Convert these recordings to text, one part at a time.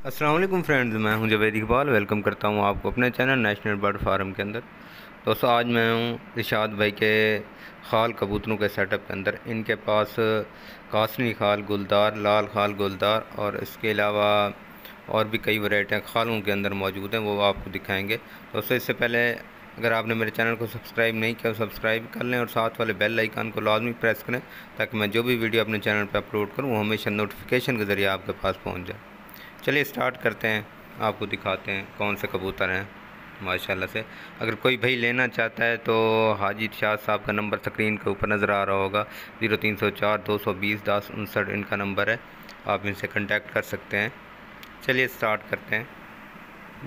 अस्सलाम वालेकुम फ्रेंड्स, मैं हूं जवेद इकबाल। वेलकम करता हूं आपको अपने चैनल नेशनल बर्ड फार्म के अंदर। दोस्तों, आज मैं हूं इरशाद भाई के खाल कबूतरों के सेटअप के अंदर। इनके पास कासनी खाल, गुलदार, लाल खाल, गुलदार और इसके अलावा और भी कई वैरायटियाँ खालों के अंदर मौजूद हैं, वो आपको दिखाएंगे। दोस्तों, इससे पहले अगर आपने मेरे चैनल को सब्सक्राइब नहीं किया तो सब्सक्राइब कर लें और साथ वाले बेल आइकन को लाजमी प्रेस करें, ताकि मैं जो भी वीडियो अपने चैनल पर अपलोड करूँ वो हमेशा नोटिफिकेशन के ज़रिए आपके पास पहुँच जाए। चलिए स्टार्ट करते हैं, आपको दिखाते हैं कौन से कबूतर हैं माशाल्लाह से। अगर कोई भाई लेना चाहता है तो हाजी इरशाद साहब का नंबर स्क्रीन के ऊपर नज़र आ रहा होगा, 0304 220 1059 इनका नंबर है, आप इनसे कांटेक्ट कर सकते हैं। चलिए स्टार्ट करते हैं।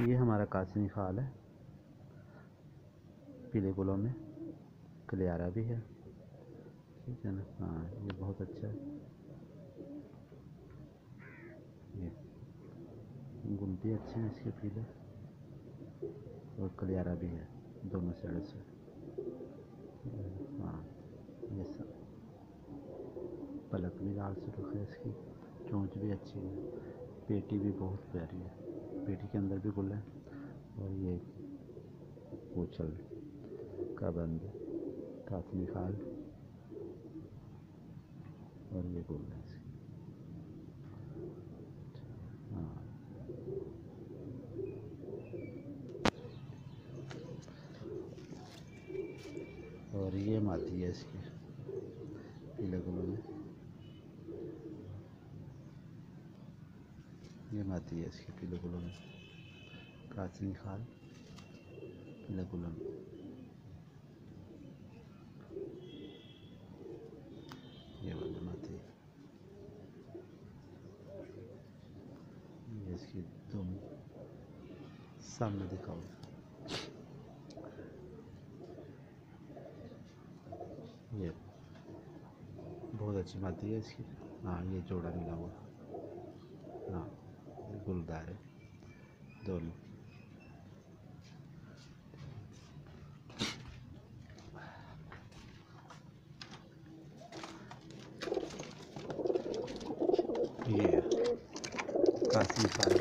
ये हमारा कासनी खाल है, पीले गुलों में, कलियारा भी है, ठीक है ना। हाँ, ये बहुत अच्छा है। ये गुल भी अच्छे हैं इसके, पीले, और कलियारा भी है दोनों साइड से। हाँ, ये सब पलक भी लाल सुर्ख है इसकी, चोंच भी अच्छी है, पेटी भी बहुत प्यारी है, पेटी के अंदर भी गुल है। और ये पूछल का बंद कासनी खाल, और ये गुल है इसकी। हाँ, और ये मादी है इसकी, पीले गुलों में, ये मादी है इसकी पीले गुलों में, कासनी खाल, पीले गुलों में। ये वाली मादी, ये इसकी तुम सामने दिखाओ। ये बहुत अच्छी मादी है इसकी। हाँ, ये जोड़ा मिला हुआ। हाँ, ये गुलदार है दोनों। ये कासनी खाल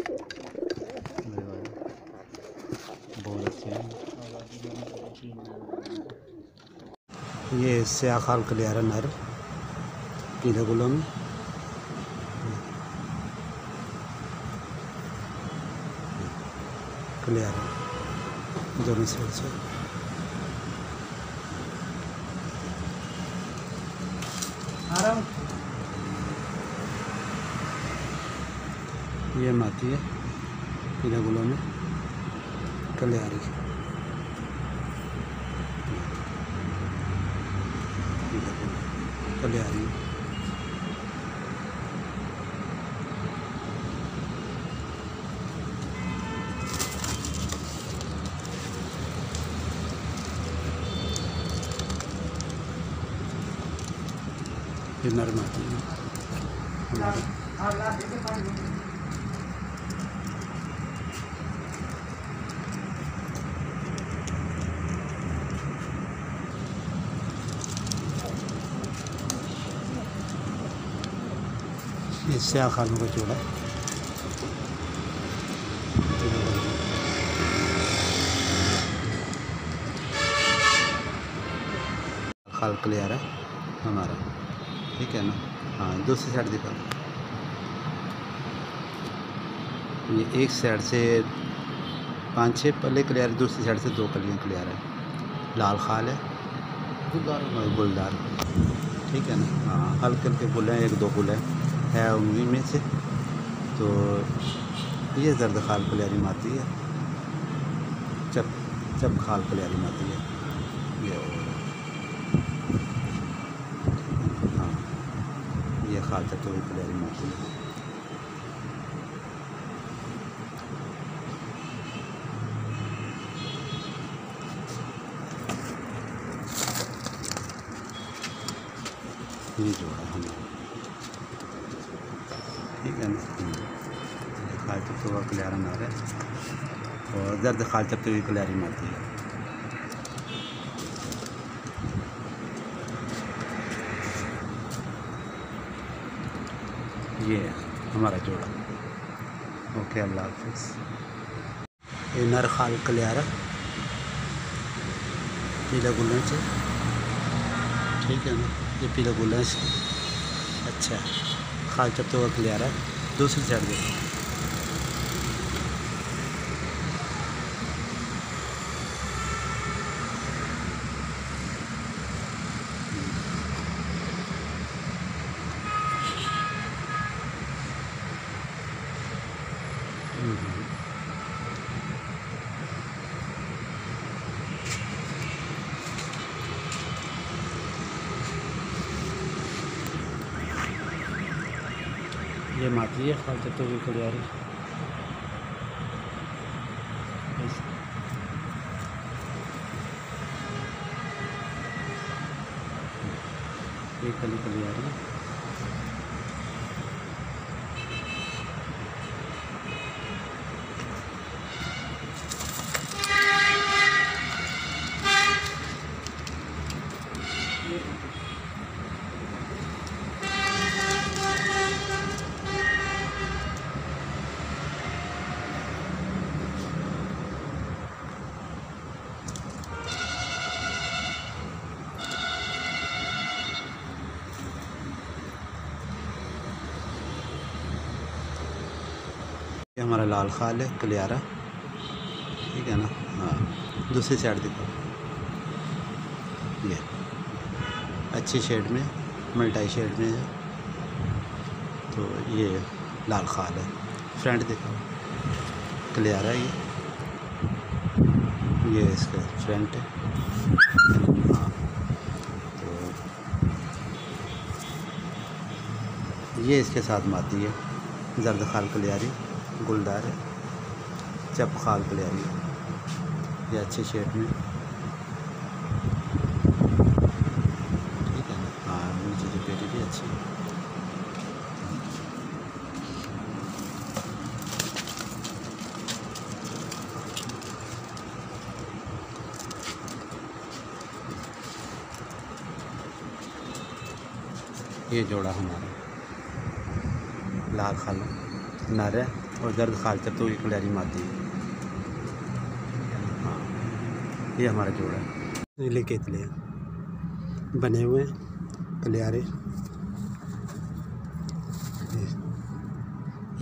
बहुत अच्छे हैं। ये स्याह खाल कलियारा नर, पीले गुलों में, कलियारा दोनों साइड से। ये माती है पीले गुलों में, कलियारी, कलियारी। ये नर माती है हमारी। ये स्याह खालों का जोड़ा, खाल कलियारा हमारा, ठीक है ना। हाँ, दूसरी साइड दिखा। ये एक साइड से 5-6 पल्ले कलियारे, दूसरी साइड से 2 कलियाँ कलियारा है। लाल खाल है और गुलदार, ठीक है ना। हाँ, हल्के हल्के गुल हैं, 1-2 गुल है उन्हीं में से। तो ये जर्द खाल कलियारी माती है, चप खाल कलियारी माती है ये। हाँ, ये खाल चटोरी कलियारी माती है। ये जोड़ा हमारा, ठीक है ना। खाल चप्पू का कलियारा नार है, और जर्द खाल चप्पू की कलियारी माती है। ये हमारा जोड़ा। ओके, अल्लाह हाफिज़। ये नर खाल कलियारा पीला गुलच, ठीक है ना, ये पीला गुलच अच्छा है। खाल चपते हुआ कलियारा दूसरी साइड देखो। ये माती है खाल चपते हुए कलियारी। ये कली कलियारी ये हमारा लाल खाल है कलियारा, ठीक है ना। हाँ, दूसरी साइड दिखाओ। ये अच्छी शेड में, मल्टाई शेड में है, तो ये लाल खाल है। फ्रंट दिखाओ, कलियारा ये इसका फ्रंट है। हाँ, तो ये इसके साथ माती है, जर्द खाल कलियारी गुलदार है, चप खाल कलियारी, ये अच्छी शेड में, ठीक है ना। हाँ, नीचे जो पेटी भी अच्छी है। ये जोड़ा हमारा लाल खाल नर है और दर्द खाल चपते हुए कलियारी माती है। हाँ, ये हमारा जोड़ा है। नीले केतले बने हुए हैं कलियारे,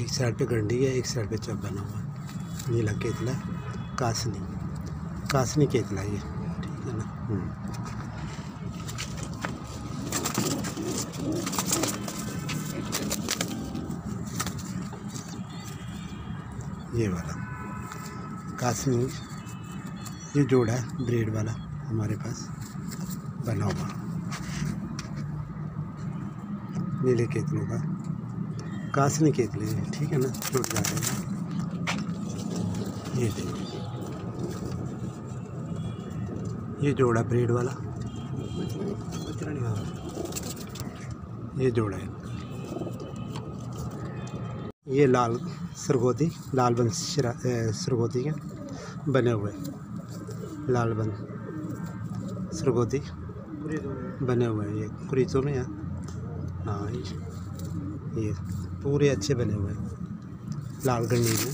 एक साइड पे गंडी है, एक साइड पे चप बना हुआ है। नीला केतला, कासनी केतला ये, ठीक है ना। ये वाला कासनी, ये जोड़ा है ब्रेड वाला हमारे पास बना हुआ, नीले केतलों का, कासनी केतले, ठीक है ना, टूट जाते हैं। ये देखो, ये जोड़ा ब्रेड वाला, ये जोड़ा है। ये लाल सरगोदी, लाल बंद सरगोदी के बने हुए, लाल बंद सरगोदी बने हुए हैं, ये कुरीतों में है। हाँ, ये पूरे अच्छे बने हुए हैं लाल गंडी में।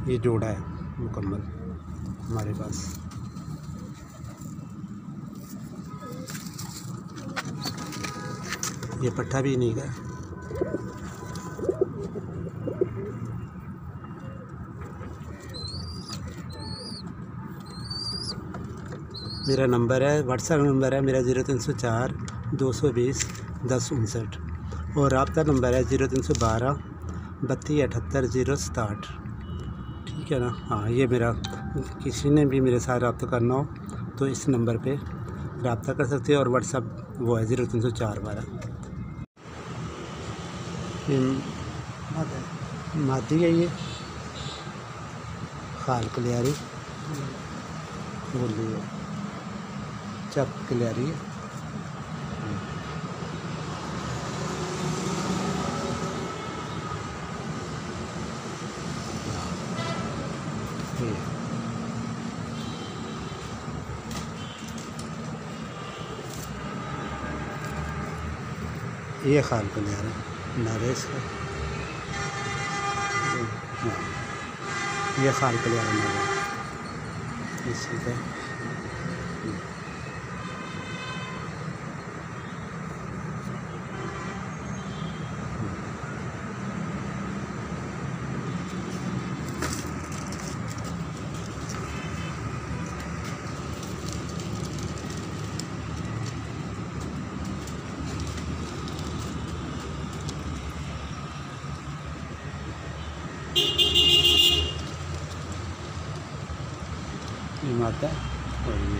ये जोड़ा है मुकम्मल हमारे पास। ये पट्टा भी नहीं गया। मेरा नंबर है, व्हाट्सएप नंबर है मेरा 0304 220 1059 और रब्ता नंबर है 0312 32 78 067, ठीक है ना। हाँ, ये मेरा, किसी ने भी मेरे साथ रब्ता करना हो तो इस नंबर पे रब्ता कर सकते हैं और व्हाट्सएप वो है 0304 12। मादी है ये खाल कलियारी बोली है, चप कलियारी है। ये खाल कलियारा नारे इसका। हाँ, ये खाल कलियारा नारे इसी का। ये माता और ये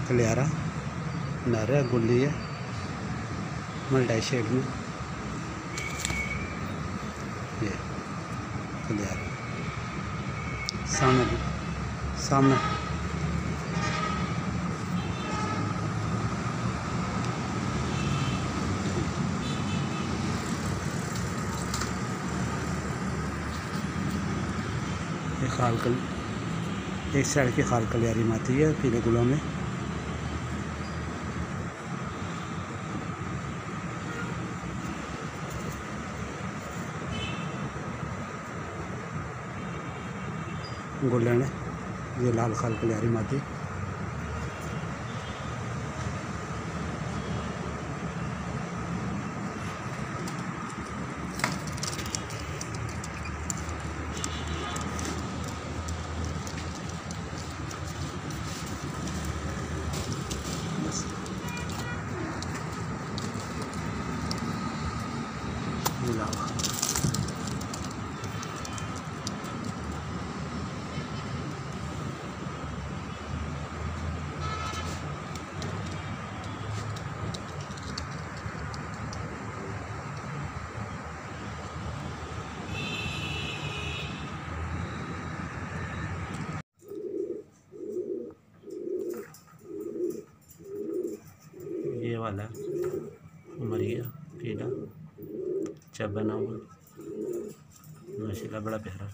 कलियारा नारा गुल्ली है मल्टाई शेड में। ये कलियारा सामने ये खालकल एक साइड की खाल कलियारी में आती है पीले गुलों में। गोल्डन है ये लाल खाल कलियारी में आती। ये वाला मरिया पीला चबना हुआ माशाल्लाह बड़ा प्यारा।